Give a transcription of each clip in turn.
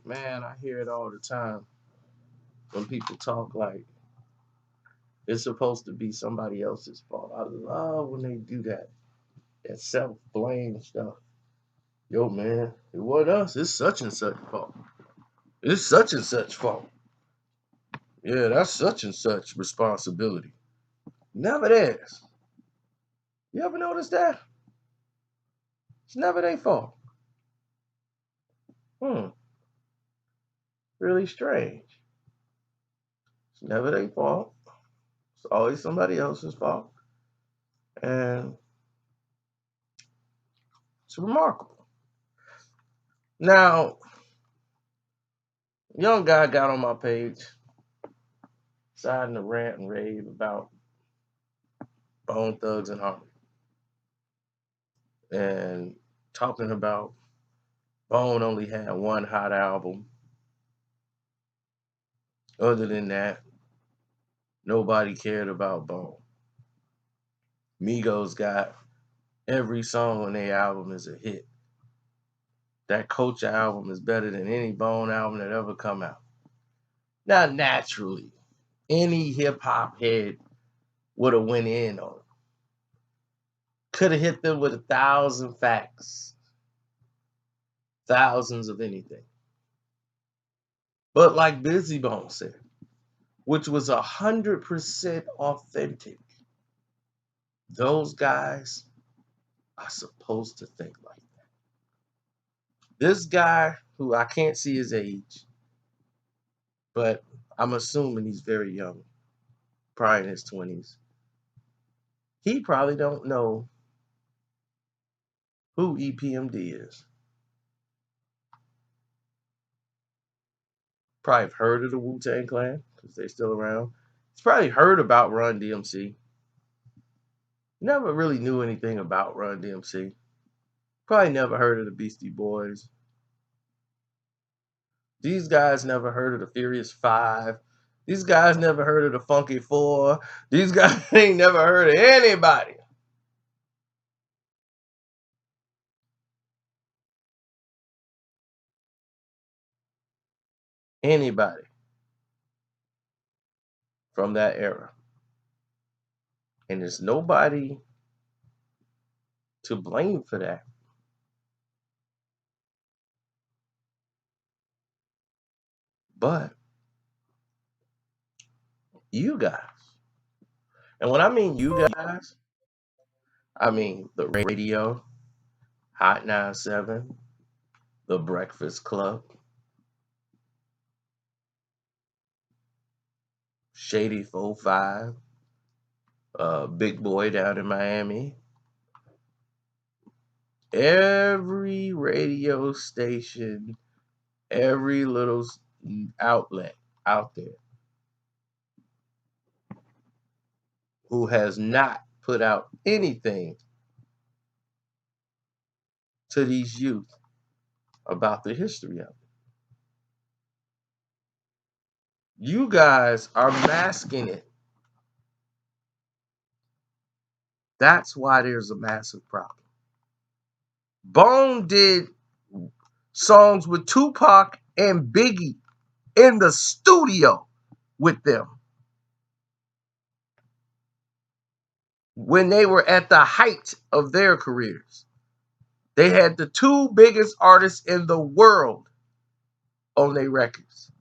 Man, I hear it all the time when people talk like it's supposed to be somebody else's fault. I love when they do that self-blame stuff. Yo, man, it wasn't us. It's such and such fault. It's such and such fault. Yeah, that's such and such responsibility. Never theirs. You ever notice that? It's never their fault. Hmm, really strange. It's never their fault. It's always somebody else's fault. And it's remarkable. Now, young guy got on my page, deciding to rant and rave about Bone Thugs and Harmony. And talking about Bone only had one hot album. Other than that, nobody cared about Bone. Migos got every song on their album is a hit. That Culture album is better than any Bone album that ever come out. Now, naturally, any hip hop head would have went in on it. Could have hit them with 1,000 facts, thousands of anything. But like Busy Bone said, which was 100% authentic, those guys are supposed to think like that. This guy, who I can't see his age, but I'm assuming he's very young, probably in his 20s. He probably don't know who EPMD is. Probably have heard of the Wu-Tang Clan because they're still around. He's probably heard about Run DMC. Never really knew anything about Run DMC. Probably never heard of the Beastie Boys. These guys never heard of the Furious Five. These guys never heard of the Funky Four. These guys ain't never heard of anybody. Anybody from that era. And there's nobody to blame for that. But you guys. And when I mean you guys, I mean the radio, Hot 97, the Breakfast Club, Shady 45, Big Boy down in Miami. Every radio station, every little outlet out there who has not put out anything to these youth about the history of it. You guys are masking it. That's why there's a massive problem. Bone did songs with Tupac and Biggie in the studio with them when they were at the height of their careers. They had the two biggest artists in the world on their records.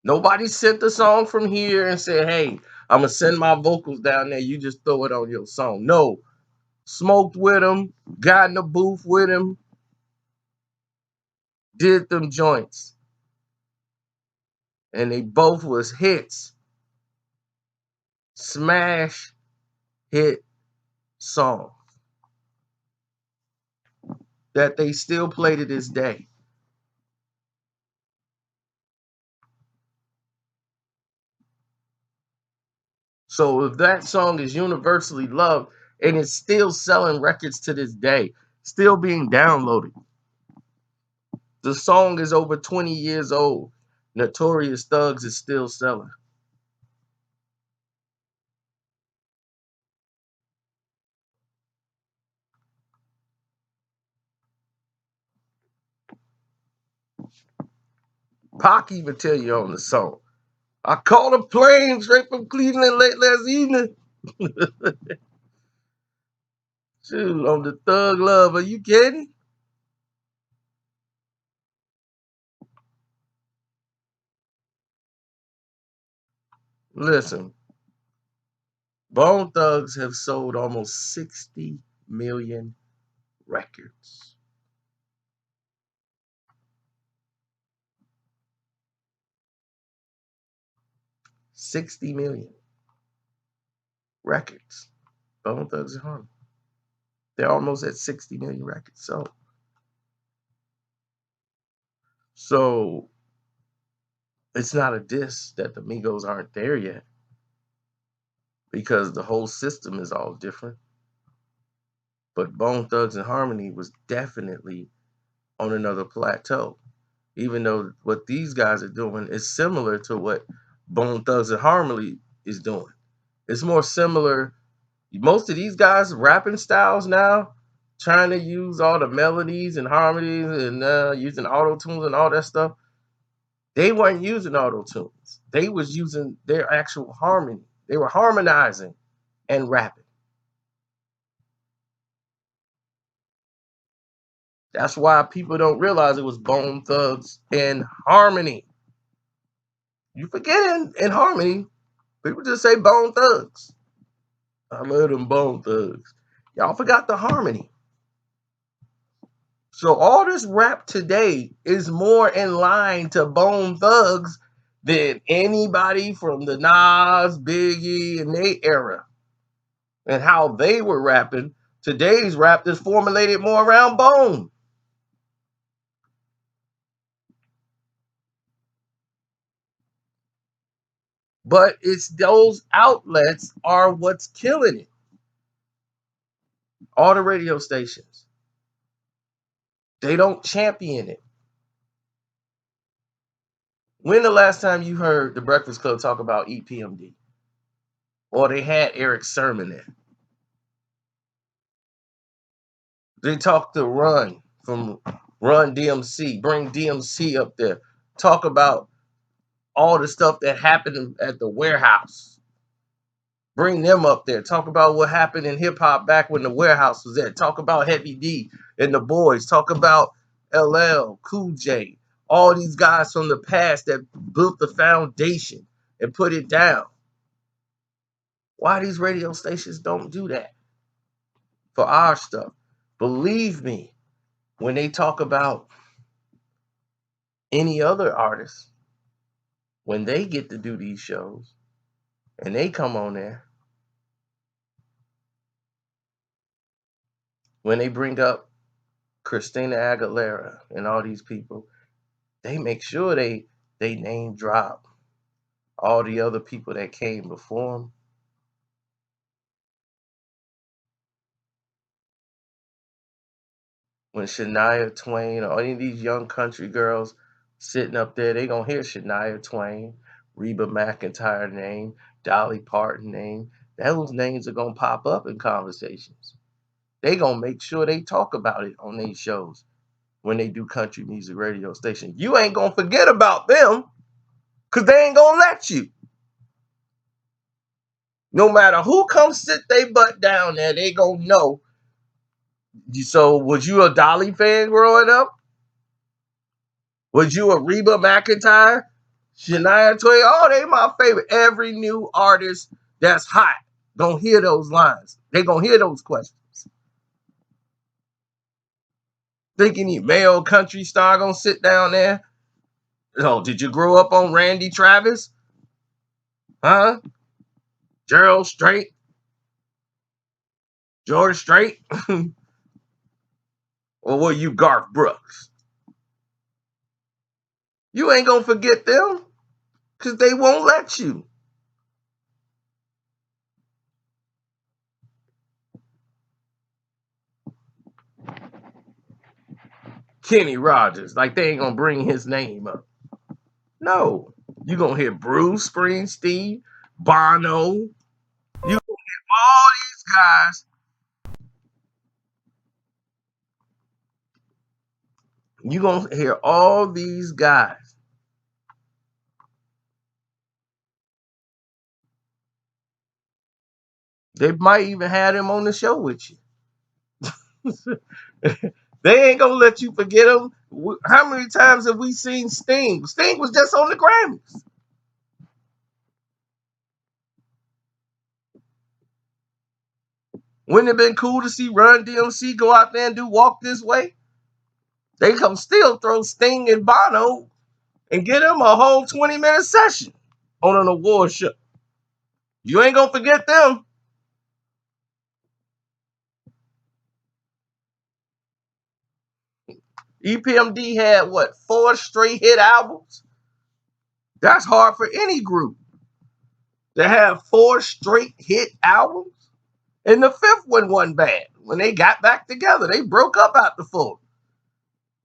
Nobody sent the song from here and said, hey, I'm going to send my vocals down there. You just throw it on your song. No. Smoked with him, got in the booth with him, did them joints. And they both was hits. Smash hit songs that they still play to this day. So if that song is universally loved and it's still selling records to this day, still being downloaded, the song is over 20 years old. Notorious Thugs is still selling. Pac even tell you on the song. I caught a plane straight from Cleveland late last evening. Shoot, on the Thug Love. Are you kidding? Listen, Bone Thugs have sold almost 60 million records. 60 million records. Bone Thugs and Harmony. They're almost at 60 million records. So it's not a diss that the Migos aren't there yet because the whole system is all different. But Bone Thugs and Harmony was definitely on another plateau. Even though what these guys are doing is similar to what Bone Thugs and Harmony is doing. It's more similar. Most of these guys' rapping styles now, trying to use all the melodies and harmonies and using auto tunes and all that stuff. They weren't using auto tunes. They was using their actual harmony. They were harmonizing and rapping. That's why people don't realize it was Bone Thugs and Harmony. You forget in Harmony, people just say Bone Thugs. I love them Bone Thugs. Y'all forgot the harmony. So all this rap today is more in line to Bone Thugs than anybody from the Nas, Biggie, and their era. And how they were rapping. Today's rap is formulated more around Bone. But it's those outlets are what's killing it. All the radio stations. They don't champion it. When the last time you heard the Breakfast Club talk about EPMD? Or they had Eric Sermon there. They talked to Run from Run DMC, bring DMC up there, talk about all the stuff that happened at the warehouse. Bring them up there. Talk about what happened in hip hop back when the warehouse was at. Talk about Heavy D and the boys. Talk about LL, Cool J, all these guys from the past that built the foundation and put it down. Why these radio stations don't do that for our stuff? Believe me, when they talk about any other artist, when they get to do these shows and they come on there, when they bring up Christina Aguilera and all these people, they make sure they name drop all the other people that came before them. When Shania Twain or any of these young country girls sitting up there, they gonna hear Shania Twain, Reba McEntire name, Dolly Parton name. Those names are gonna pop up in conversations. They gonna make sure they talk about it on these shows when they do country music radio stations. You ain't gonna forget about them because they ain't gonna let you. No matter who comes sit they butt down there, they gonna know. So was you a Dolly fan growing up? Was you a Reba McEntire? Shania Twain? Oh, they my favorite. Every new artist that's hot gonna hear those lines. They gonna hear those questions. Thinking you male country star gonna sit down there? Oh, did you grow up on Randy Travis? Huh? Gerald Strait? George Strait? Or were you Garth Brooks? You ain't gonna forget them because they won't let you. Kenny Rogers, like they ain't gonna bring his name up. No, you gonna hear Bruce Springsteen, Bono. You gonna hear all these guys. You gonna hear all these guys They might even have him on the show with you. They ain't gonna let you forget him. How many times have we seen Sting? Sting was just on the Grammys. Wouldn't it have been cool to see Run DMC go out there and do Walk This Way? They come still throw Sting and Bono and get him a whole 20-minute session on an award show. You ain't gonna forget them. EPMD had what, 4 straight hit albums? That's hard for any group to have 4 straight hit albums. And the 5th one wasn't bad. When they got back together, they broke up after 4.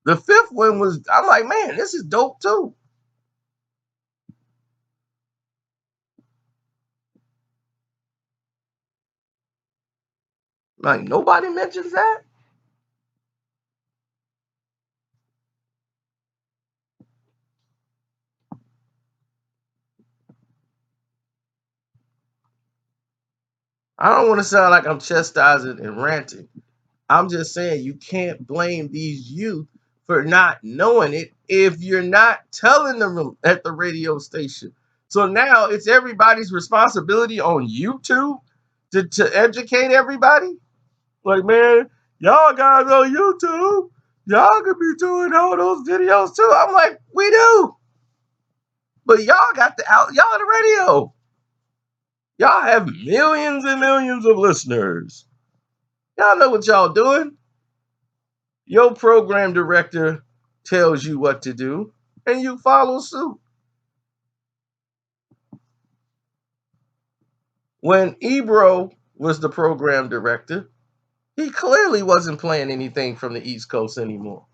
The 5th one was, I'm like, man, this is dope too. Like, nobody mentions that. I don't want to sound like I'm chastising and ranting. I'm just saying you can't blame these youth for not knowing it if you're not telling them at the radio station. So now it's everybody's responsibility on YouTube to educate everybody. Like, man, y'all guys on YouTube, y'all could be doing all those videos too. I'm like, we do. But y'all got y'all the radio. Y'all have millions and millions of listeners. Y'all know what y'all doing. Your program director tells you what to do, and you follow suit. When Ebro was the program director, he clearly wasn't playing anything from the East Coast anymore.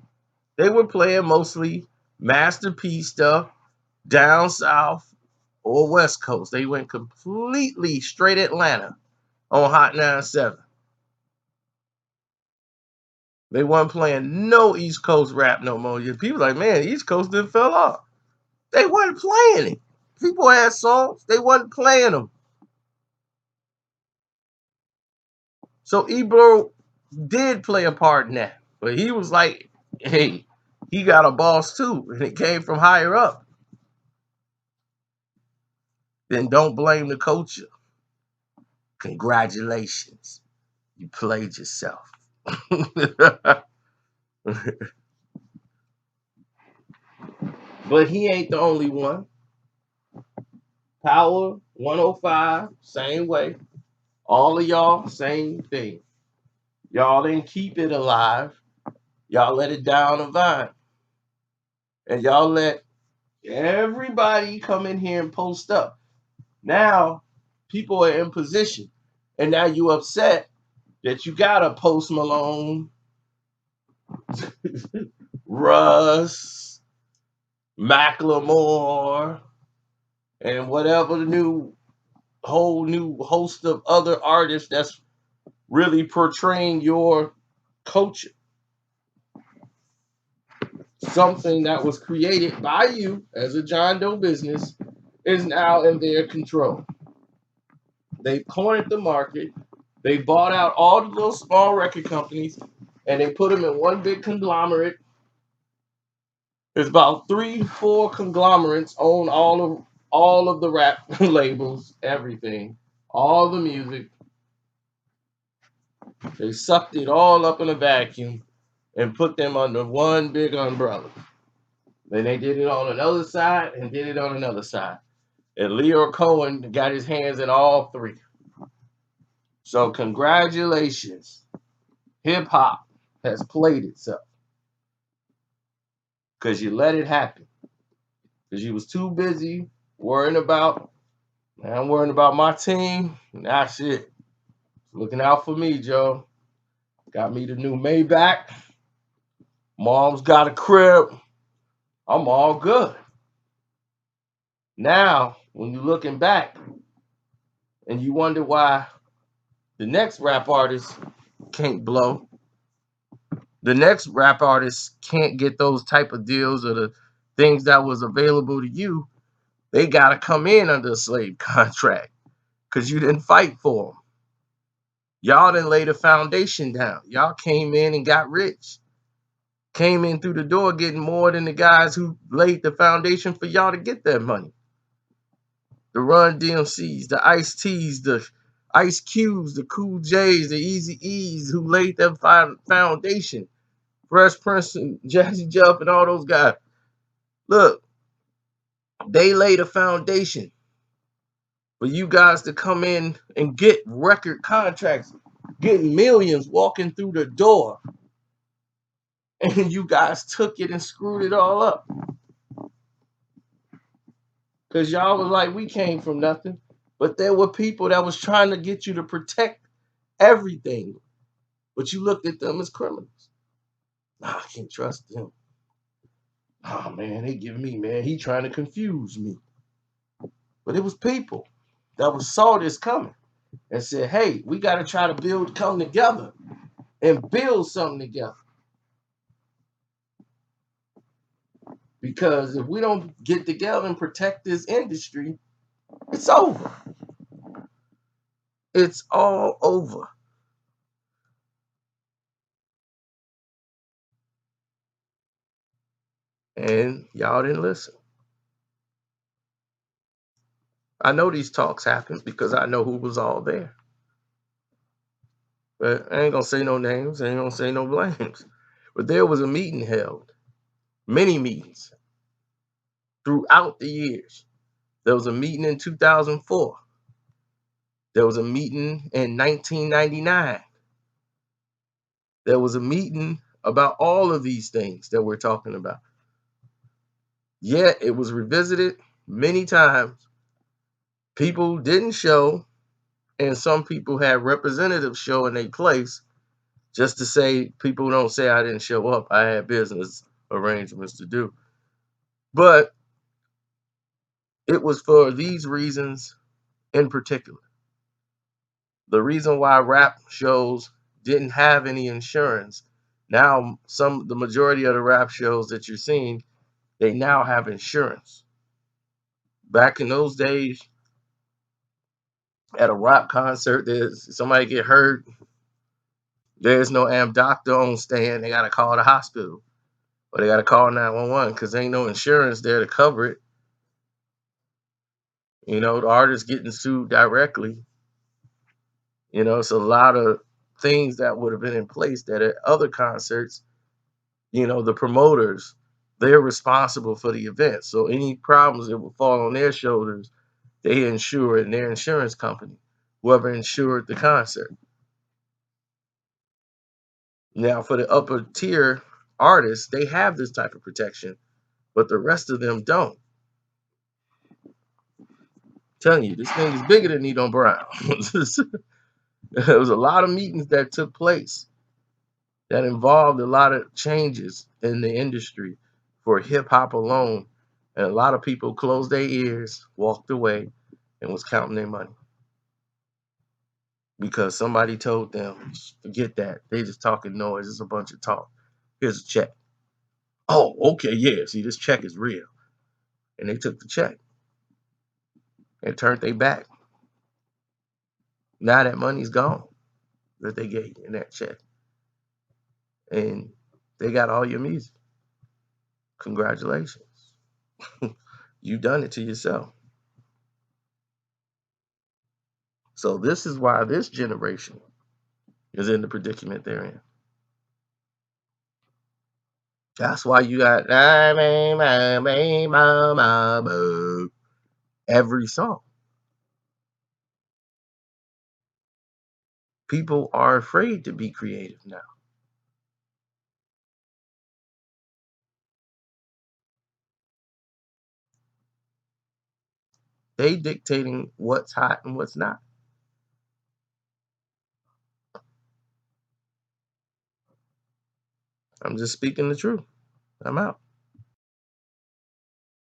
They were playing mostly masterpiece stuff down south or West Coast. They went completely straight Atlanta on Hot 97. They weren't playing no East Coast rap no more. People like, man, East Coast didn't fell off. They weren't playing it. People had songs, they wasn't playing them. So Ebro did play a part in that. But he was like, hey, he got a boss too. And it came from higher up. Then don't blame the culture. Congratulations. You played yourself. But he ain't the only one. Power 105, same way. All of y'all, same thing. Y'all didn't keep it alive. Y'all let it down a vine. And y'all let everybody come in here and post up. Now, people are in position. And now you upset that you got a Post Malone, Russ, Macklemore, and whatever the whole new host of other artists that's really portraying your culture. Something that was created by you as a John Doe business is now in their control. They cornered the market. They bought out all the little small record companies and they put them in one big conglomerate. There's about 3-4 conglomerates own all of the rap labels, everything, all the music. They sucked it all up in a vacuum and put them under one big umbrella. Then they did it on another side and did it on another side. And Leo Cohen got his hands in all 3. So congratulations. Hip hop has played itself. Because you let it happen. Because you was too busy worrying about, man, I'm worrying about my team. And that's it. Looking out for me, Joe. Got me the new Maybach. Mom's got a crib. I'm all good. Now, when you're looking back and you wonder why the next rap artist can't blow, the next rap artist can't get those type of deals or the things that was available to you, they got to come in under a slave contract because you didn't fight for them. Y'all didn't lay the foundation down. Y'all came in and got rich. Came in through the door getting more than the guys who laid the foundation for y'all to get that money. The Run DMCs, the Ice T's, the Ice Q's, the Cool J's, the Easy E's who laid that foundation. Fresh Prince and Jazzy Jeff and all those guys. Look, they laid a foundation for you guys to come in and get record contracts, getting millions walking through the door. And you guys took it and screwed it all up. Because y'all was like, we came from nothing. But there were people that was trying to get you to protect everything. But you looked at them as criminals. Nah, I can't trust them. Oh, man, they give me, man, he trying to confuse me. But it was people that saw this coming and said, hey, we got to try to come together and build something together. Because if we don't get together and protect this industry, it's over. It's all over. And y'all didn't listen. I know these talks happened because I know who was all there. But I ain't gonna say no names, I ain't gonna say no blames. But there was a meeting held, many meetings throughout the years. There was a meeting in 2004. There was a meeting in 1999. There was a meeting about all of these things that we're talking about. Yet it was revisited many times. People didn't show, and some people had representatives show in their place just to say, people don't say I didn't show up. I had business arrangements to do. But it was for these reasons in particular. The reason why rap shows didn't have any insurance. Now, the majority of the rap shows that you're seeing, they now have insurance. Back in those days, at a rock concert, somebody get hurt, there's no doctor on stand. They got to call the hospital or they got to call 911 because there ain't no insurance there to cover it. You know, the artist getting sued directly. You know, it's a lot of things that would have been in place that at other concerts, you know, the promoters, they're responsible for the event. So any problems that would fall on their shoulders, they insure it in their insurance company, whoever insured the concert. Now, for the upper tier artists, they have this type of protection, but the rest of them don't. I'm telling you, this thing is bigger than Nino Brown. There was a lot of meetings that took place that involved a lot of changes in the industry for hip hop alone. And a lot of people closed their ears, walked away, and was counting their money. Because somebody told them, forget that. They just talking noise. It's a bunch of talk. Here's a check. Oh, okay, yeah. See, this check is real. And they took the check and turned their back. Now that money's gone that they gave in that check. And they got all your music. Congratulations. You done it to yourself. So this is why this generation is in the predicament they're in. That's why you got every song. People are afraid to be creative now. They dictating what's hot and what's not. I'm just speaking the truth. I'm out.